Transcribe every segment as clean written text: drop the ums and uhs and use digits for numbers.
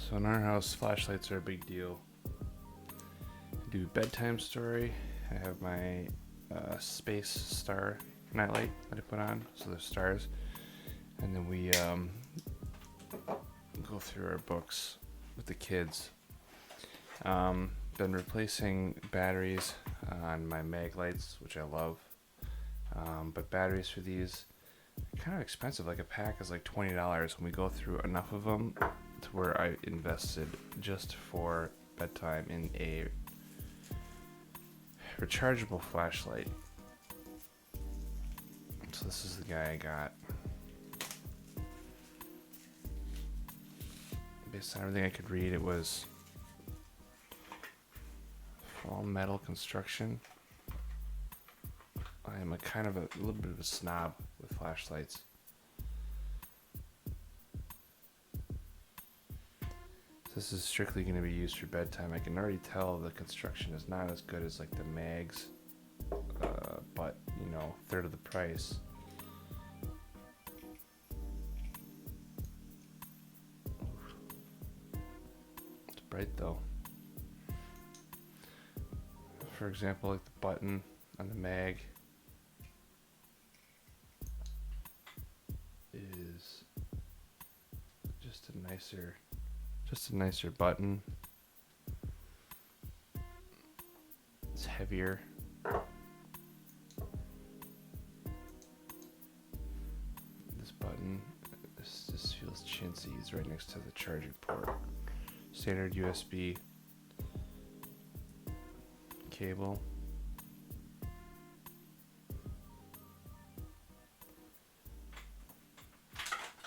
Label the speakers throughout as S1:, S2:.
S1: So in our house, flashlights are a big deal. I do bedtime story. I have my space star nightlight that I put on, so there's stars. And then we go through our books with the kids. Been replacing batteries on my mag lights, which I love. But batteries for these are kind of expensive. Like a pack is like $20 when we go through enough of them to where I invested just for bedtime in a rechargeable flashlight. So this is the guy I got. Based on everything I could read, it was all metal construction. I am a kind of a little bit of a snob with flashlights. This is strictly going to be used for bedtime. I can already tell the construction is not as good as like the mags, but you know, third of the price. It's bright though. For example, like the button on the mag is just a nicer button. It's heavier. This button, this just feels chintzy. It's right next to the charging port. Standard USB cable.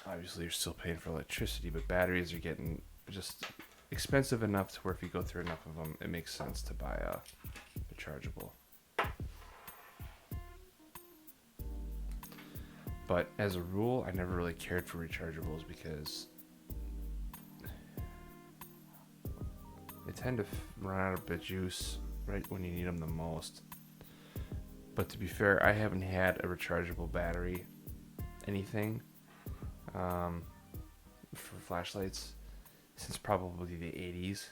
S1: Obviously you're still paying for electricity, but batteries are getting just expensive enough to where if you go through enough of them, it makes sense to buy a rechargeable. But as a rule, I never really cared for rechargeables because they tend to run out of the juice right when you need them the most. But to be fair, I haven't had a rechargeable battery anything for flashlights since probably the 80s.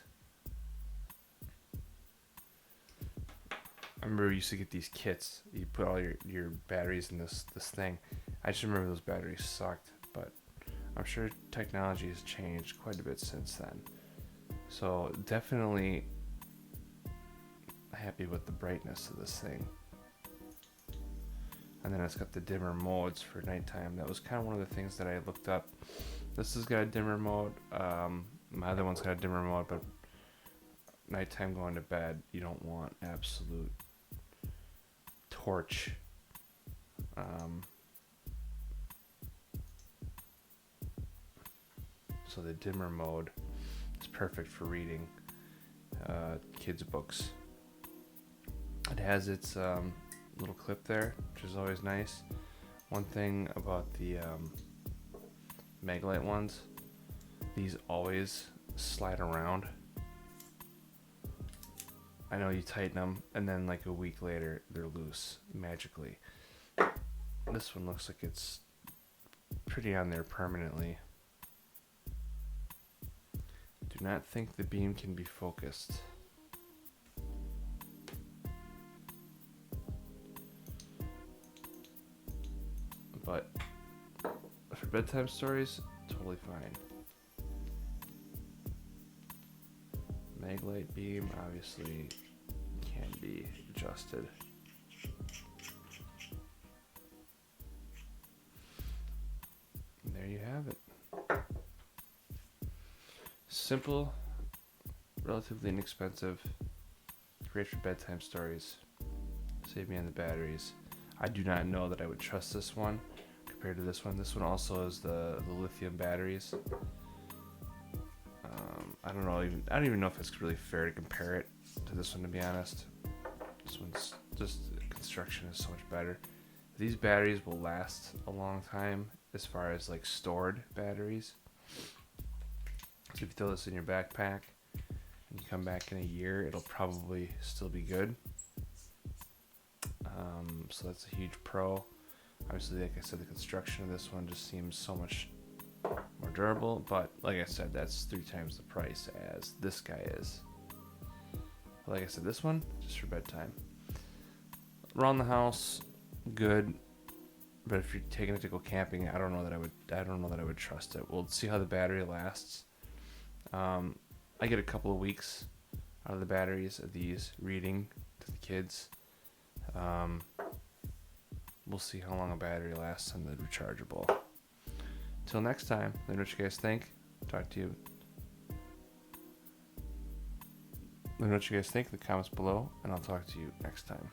S1: I remember we used to get these kits. You put all your batteries in this thing. I just remember those batteries sucked, but I'm sure technology has changed quite a bit since then. So definitely happy with the brightness of this thing. And then it's got the dimmer modes for nighttime. That was kind of one of the things that I looked up. This has got a dimmer mode. My other one's got a dimmer mode, but nighttime going to bed, you don't want absolute torch. So the dimmer mode is perfect for reading kids' books. It has its little clip there, which is always nice. One thing about the Maglite ones, these always slide around. I know you tighten them and then like a week later they're loose magically. This one looks like it's pretty on there permanently. Do not think the beam can be focused. But for bedtime stories, totally fine. Maglite beam obviously can be adjusted. And there you have it. Simple, relatively inexpensive, great for bedtime stories. Save me on the batteries. I do not know that I would trust this one compared to this one. This one also is the lithium batteries. I don't even know if it's really fair to compare it to this one, to be honest. This one's just, construction is so much better. These batteries will last a long time as far as like stored batteries. So if you throw this in your backpack and you come back in a year, it'll probably still be good. So that's a huge pro. Obviously, like I said, the construction of this one just seems so much more durable, but like I said, that's 3 times the price as this guy is. But like I said, this one just for bedtime. Around the house, good. But if you're taking it to go camping, I don't know that I would trust it. We'll see how the battery lasts. I get a couple of weeks out of the batteries of these reading to the kids. We'll see how long a battery lasts on the rechargeable. Till next time, let me know what you guys think. Talk to you. Let me know what you guys think in the comments below, and I'll talk to you next time.